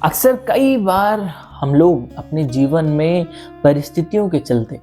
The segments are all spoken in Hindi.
अक्सर कई बार हम लोग अपने जीवन में परिस्थितियों के चलते,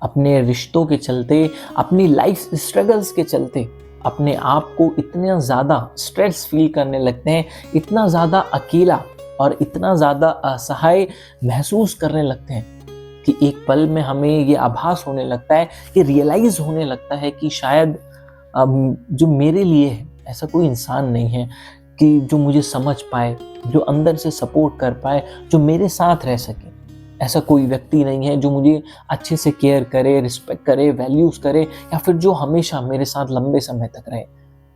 अपने रिश्तों के चलते, अपनी लाइफ स्ट्रगल्स के चलते अपने आप को इतना ज़्यादा स्ट्रेस फील करने लगते हैं, इतना ज़्यादा अकेला और इतना ज़्यादा असहाय महसूस करने लगते हैं कि एक पल में हमें ये आभास होने लगता है, कि रियलाइज़ होने लगता है कि शायद जो मेरे लिए है ऐसा कोई इंसान नहीं है कि जो मुझे समझ पाए, जो अंदर से सपोर्ट कर पाए, जो मेरे साथ रह सके। ऐसा कोई व्यक्ति नहीं है जो मुझे अच्छे से केयर करे, रिस्पेक्ट करे, वैल्यूज़ करे, या फिर जो हमेशा मेरे साथ लंबे समय तक रहे।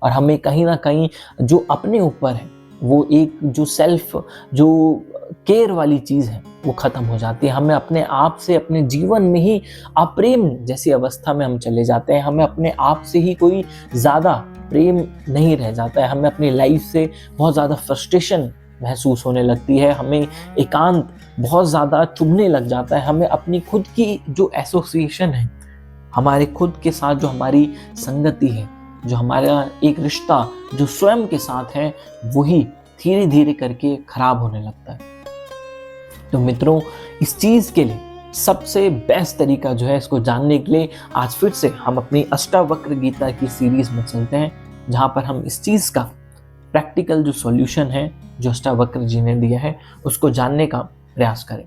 और हमें कहीं ना कहीं जो अपने ऊपर है, वो एक जो सेल्फ जो केयर वाली चीज़ है वो ख़त्म हो जाती है। हमें अपने आप से, अपने जीवन में ही अप्रेम जैसी अवस्था में हम चले जाते हैं। हमें अपने आप से ही कोई ज़्यादा प्रेम नहीं रह जाता है। हमें अपनी लाइफ से बहुत ज़्यादा फ्रस्ट्रेशन महसूस होने लगती है। हमें एकांत बहुत ज़्यादा चुभने लग जाता है। हमें अपनी खुद की जो एसोसिएशन है, हमारे खुद के साथ जो हमारी संगति है, जो हमारा एक रिश्ता जो स्वयं के साथ है, वही धीरे धीरे करके खराब होने लगता है। तो मित्रों, इस चीज़ के लिए सबसे बेस्ट तरीका जो है, इसको जानने के लिए आज फिर से हम अपनी अष्टावक्र गीता की सीरीज में चलते हैं, जहाँ पर हम इस चीज़ का प्रैक्टिकल जो सॉल्यूशन है, जो अष्टावक्र जी ने दिया है, उसको जानने का प्रयास करें।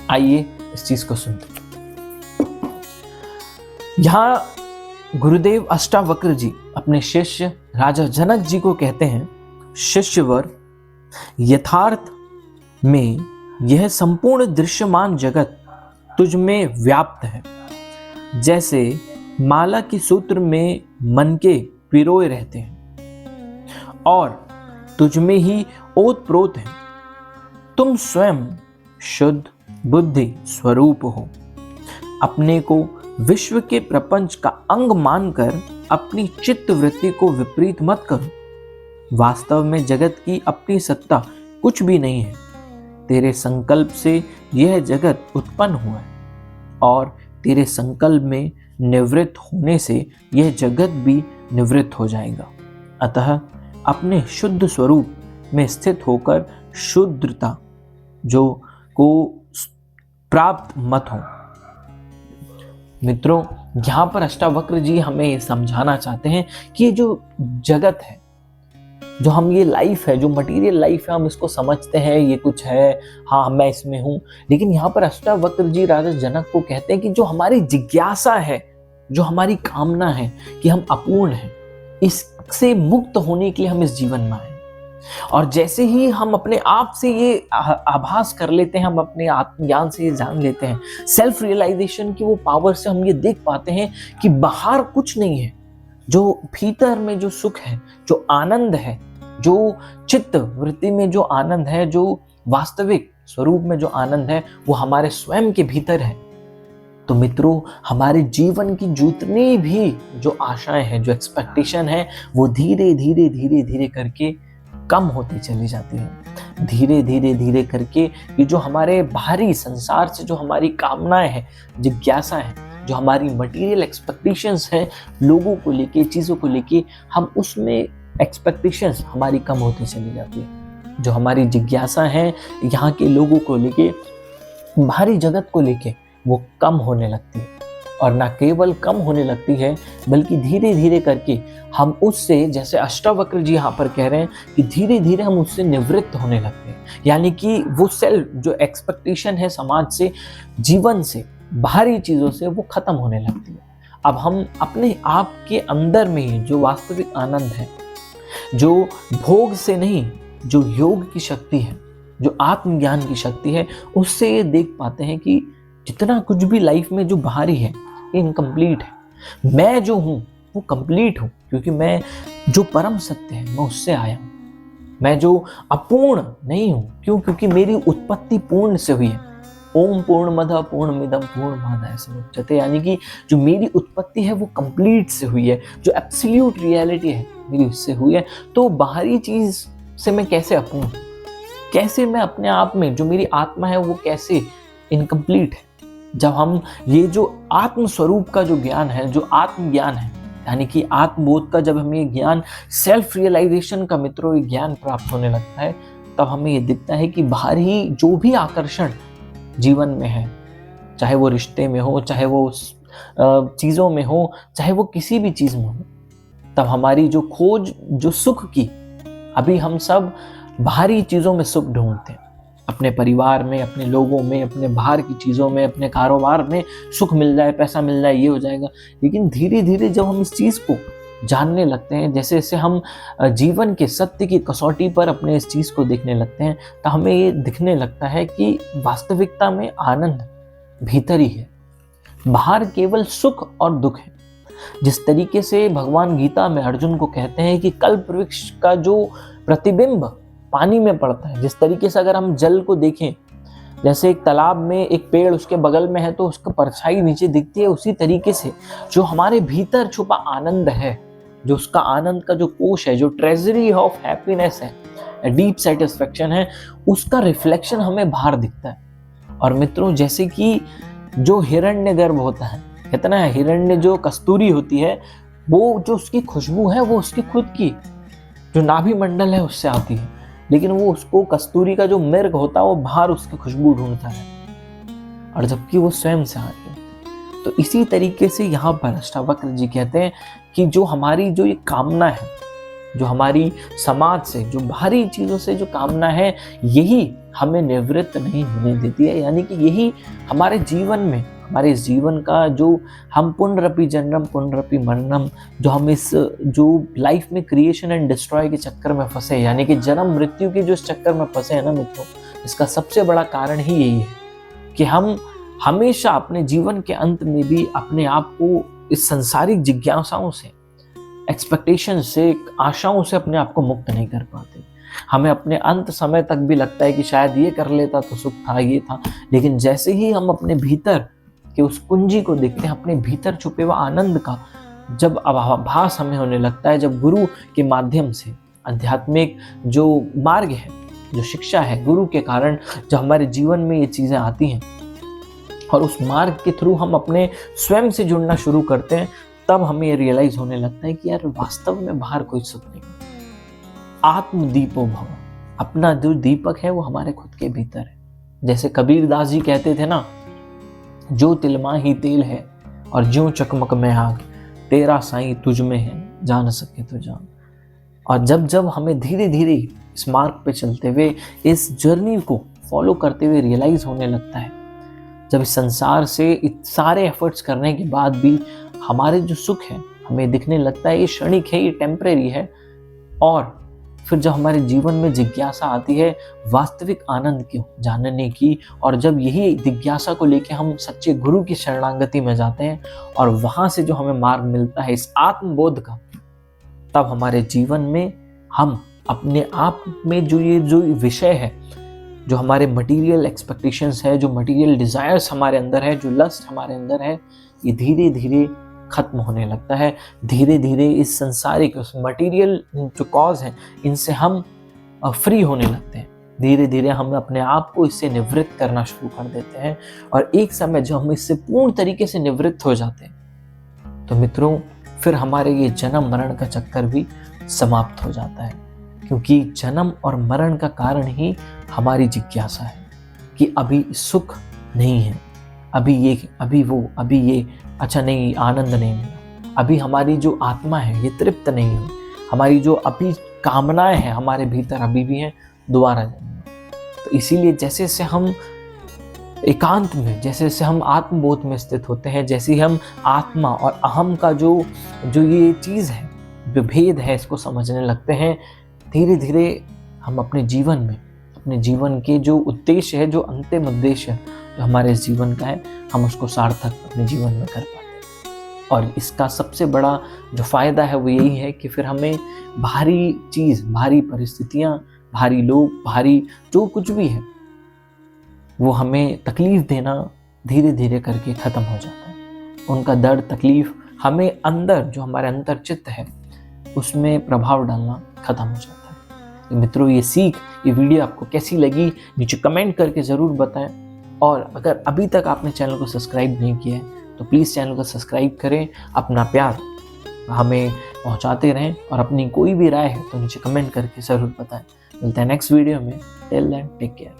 आइए इस चीज़ को सुनते हैं। यहाँ गुरुदेव अष्टावक्र जी अपने शिष्य राजा जनक जी को कहते हैं, शिष्यवर, यथार्थ में यह संपूर्ण दृश्यमान जगत तुझ में व्याप्त है, जैसे माला की सूत्र में मनके पिरोए रहते हैं, और तुझ में ही ओत प्रोत है। तुम स्वयं शुद्ध बुद्धि स्वरूप हो। अपने को विश्व के प्रपंच का अंग मानकर अपनी चित्त वृत्ति को विपरीत मत करो। वास्तव में जगत की अपनी सत्ता कुछ भी नहीं है। तेरे संकल्प से यह जगत उत्पन्न हुआ है, और तेरे संकल्प में निवृत्त होने से यह जगत भी निवृत्त हो जाएगा। अतः अपने शुद्ध स्वरूप में स्थित होकर शुद्धता जो को प्राप्त मत हो। मित्रों, यहाँ पर अष्टावक्र जी हमें समझाना चाहते हैं कि ये जो जगत है, जो हम ये लाइफ है, जो मटेरियल लाइफ है, हम इसको समझते हैं ये कुछ है, हाँ मैं इसमें हूँ। लेकिन यहाँ पर अष्टावक्र जी राजा जनक को कहते हैं कि जो हमारी जिज्ञासा है, जो हमारी कामना है कि हम अपूर्ण हैं, इससे मुक्त होने के लिए हम इस जीवन में आए। और जैसे ही हम अपने आप से ये आभास कर लेते हैं, हम अपने आत्मज्ञान से ये जान लेते हैं, सेल्फ रियलाइजेशन की वो पावर से हम ये देख पाते हैं कि बाहर कुछ नहीं है। जो भीतर में जो सुख है, जो आनंद है, जो चित्त वृत्ति में जो आनंद है, जो वास्तविक स्वरूप में जो आनंद है, वो हमारे स्वयं के भीतर है। तो मित्रों, हमारे जीवन की जितनी भी जो आशाएं हैं, जो एक्सपेक्टेशन है, वो धीरे धीरे धीरे धीरे करके कम होती चली जाती है। धीरे धीरे धीरे करके ये जो हमारे बाहरी संसार से जो हमारी कामनाएं हैं, जिज्ञासा है, जो हमारी मटेरियल एक्सपेक्टेशंस हैं लोगों को लेके, चीज़ों को लेके, हम उसमें एक्सपेक्टेशंस हमारी कम होती चली जाती है। जो हमारी जिज्ञासा है यहाँ के लोगों को लेके, बाहरी जगत को लेके, वो कम होने लगती है। और ना केवल कम होने लगती है, बल्कि धीरे धीरे करके हम उससे, जैसे अष्टावक्र जी यहाँ पर कह रहे हैं कि धीरे धीरे हम उससे निवृत्त होने लगते हैं। यानी कि वो सेल्फ जो एक्सपेक्टेशन है समाज से, जीवन से, बाहरी चीज़ों से, वो खत्म होने लगती है। अब हम अपने आप के अंदर में ही जो वास्तविक आनंद है, जो भोग से नहीं, जो योग की शक्ति है, जो आत्मज्ञान की शक्ति है, उससे ये देख पाते हैं कि जितना कुछ भी लाइफ में जो बाहरी है, इनकम्प्लीट है। मैं जो हूँ वो कंप्लीट हूँ, क्योंकि मैं जो परम सत्य है मैं उससे आया हूँ। मैं जो अपूर्ण नहीं हूँ, क्यों? क्योंकि मेरी उत्पत्ति पूर्ण से हुई है। ओम पूर्णमदः पूर्णमिदं पूर्णमादाय समुच्यते, यानी कि जो मेरी उत्पत्ति है वो कंप्लीट से हुई है, जो एब्सोल्यूट रियलिटी है मेरी उससे हुई है। तो बाहरी चीज से मैं कैसे अपूर्ण, कैसे मैं अपने आप में जो मेरी आत्मा है वो कैसे इनकम्प्लीट है। जब हम ये जो आत्म स्वरूप का जो ज्ञान है, जो आत्मज्ञान है, यानी कि आत्मबोध का जब हमें ज्ञान, सेल्फ रियलाइजेशन का मित्रों ये ज्ञान प्राप्त होने लगता है, तब हमें ये दिखता है कि बाहरी जो भी आकर्षण जीवन में है, चाहे वो रिश्ते में हो, चाहे वो चीज़ों में हो, चाहे वो किसी भी चीज़ में हो, तब हमारी जो खोज जो सुख की, अभी हम सब बाहरी चीज़ों में सुख ढूंढते हैं, अपने परिवार में, अपने लोगों में, अपने बाहर की चीज़ों में, अपने कारोबार में सुख मिल जाए, पैसा मिल जाए, ये हो जाएगा। लेकिन धीरे धीरे जब हम इस चीज़ को जानने लगते हैं, जैसे जैसे हम जीवन के सत्य की कसौटी पर अपने इस चीज़ को देखने लगते हैं, तो हमें ये दिखने लगता है कि वास्तविकता में आनंद भीतर ही है, बाहर केवल सुख और दुख है। जिस तरीके से भगवान गीता में अर्जुन को कहते हैं कि कल्प वृक्ष का जो प्रतिबिंब पानी में पड़ता है, जिस तरीके से अगर हम जल को देखें, जैसे एक तालाब में एक पेड़ उसके बगल में है तो उसका परछाई नीचे दिखती है, उसी तरीके से जो हमारे भीतर छुपा आनंद है, जो उसका आनंद का जो कोश है, जो ट्रेजरी ऑफ हैप्पीनेस है, डीप सेटिस्फेक्शन है, उसका रिफ्लेक्शन हमें बाहर दिखता है। और मित्रों, जैसे कि जो हिरण्यगर्भ होता है, कहते हैं हिरण्य जो कस्तूरी होती है, वो जो उसकी खुशबू है वो उसकी खुद की जो नाभि मंडल है उससे आती है, लेकिन वो उसको कस्तूरी का जो मिर्ग होता है वो बाहर उसकी खुशबू ढूंढता है, और जबकि वो स्वयं से आ रही है। तो इसी तरीके से यहाँ पर अष्टावक्र जी कहते हैं कि जो हमारी जो ये कामना है, जो हमारी समाज से, जो बाहरी चीज़ों से जो कामना है, यही हमें निवृत्त नहीं होने देती है। यानी कि यही हमारे जीवन में, हमारे जीवन का जो हम पुनरपि जन्मम पुनरपि मरणम, जो हम इस जो लाइफ में क्रिएशन एंड डिस्ट्रॉय के चक्कर में फंसे, यानी कि जन्म मृत्यु के जो इस चक्कर में फंसे हैं ना मित्रों, इसका सबसे बड़ा कारण ही यही है कि हम हमेशा अपने जीवन के अंत में भी अपने आप को इस संसारिक जिज्ञासाओं से, एक्सपेक्टेशन से, आशाओं से अपने आप को मुक्त नहीं कर पाते। हमें अपने अंत समय तक भी लगता है कि शायद ये कर लेता तो सुख था, ये था, लेकिन जैसे ही हम अपने भीतर के उस कुंजी को देखते हैं, अपने भीतर छुपे हुए आनंद का जब आभास हमें होने लगता है, जब गुरु के माध्यम से आध्यात्मिक जो मार्ग है, जो शिक्षा है, गुरु के कारण जब हमारे जीवन में ये चीज़ें आती हैं और उस मार्ग के थ्रू हम अपने स्वयं से जुड़ना शुरू करते हैं, तब हमें ये रियलाइज होने लगता है कि यार वास्तव में बाहर कोई सुख नहीं। आत्मदीपो भव, अपना जो दीपक है वो हमारे खुद के भीतर है। जैसे कबीर दास जी कहते थे ना, जो तिलमा ही तेल है और ज्यों चकमक में आग, तेरा साईं तुझ में है, जान सके तो जान। और जब जब हमें धीरे धीरे इस मार्ग पे चलते हुए, इस जर्नी को फॉलो करते हुए रियलाइज होने लगता है, जब इस संसार से सारे एफर्ट्स करने के बाद भी हमारे जो सुख है हमें दिखने लगता है ये क्षणिक है, ये टेम्परेरी है, और फिर जब हमारे जीवन में जिज्ञासा आती है वास्तविक आनंद की जानने की, और जब यही जिज्ञासा को लेके हम सच्चे गुरु की शरणागति में जाते हैं और वहां से जो हमें मार्ग मिलता है इस आत्मबोध का, तब हमारे जीवन में हम अपने आप में जो ये जो विषय है, जो हमारे मटेरियल एक्सपेक्टेशंस है, जो मटेरियल डिजायर्स हमारे अंदर है, जो लस्ट हमारे अंदर है, ये धीरे धीरे खत्म होने लगता है। धीरे धीरे इस संसारिक, उस मटेरियल जो कॉज हैं, इनसे हम फ्री होने लगते हैं। धीरे धीरे हम अपने आप को इससे निवृत्त करना शुरू कर देते हैं, और एक समय जब हम इससे पूर्ण तरीके से निवृत्त हो जाते हैं, तो मित्रों फिर हमारे ये जन्म मरण का चक्कर भी समाप्त हो जाता है। क्योंकि जन्म और मरण का कारण ही हमारी जिज्ञासा है कि अभी सुख नहीं है, अभी ये, अभी वो, अभी ये, अच्छा नहीं, आनंद नहीं मिला, अभी हमारी जो आत्मा है ये तृप्त नहीं हुई, हमारी जो अभी कामनाएं हैं हमारे भीतर अभी भी हैं, दोबारा जन्म। तो इसीलिए जैसे जैसे हम एकांत में, जैसे जैसे हम आत्मबोध में स्थित होते हैं, जैसे हम आत्मा और अहम का जो ये चीज़ है, जो भेद है, इसको समझने लगते हैं, धीरे धीरे हम अपने जीवन में, अपने जीवन के जो उद्देश्य है, जो अंतिम उद्देश्य जो हमारे जीवन का है, हम उसको सार्थक अपने जीवन में कर पाते हैं। और इसका सबसे बड़ा जो फ़ायदा है वो यही है कि फिर हमें बाहरी चीज़, बाहरी परिस्थितियाँ, बाहरी लोग, बाहरी जो कुछ भी है, वो हमें तकलीफ़ देना धीरे धीरे करके ख़त्म हो जाता है। उनका दर्द, तकलीफ़ हमें अंदर, जो हमारे अंतर चित्त है, उसमें प्रभाव डालना ख़त्म हो जाता है। तो मित्रों, ये सीख, ये वीडियो आपको कैसी लगी नीचे कमेंट करके ज़रूर बताएं। और अगर अभी तक आपने चैनल को सब्सक्राइब नहीं किया है तो प्लीज़ चैनल को सब्सक्राइब करें, अपना प्यार हमें पहुंचाते रहें, और अपनी कोई भी राय है तो नीचे कमेंट करके ज़रूर बताएं। मिलते हैं नेक्स्ट वीडियो में। Till then take care.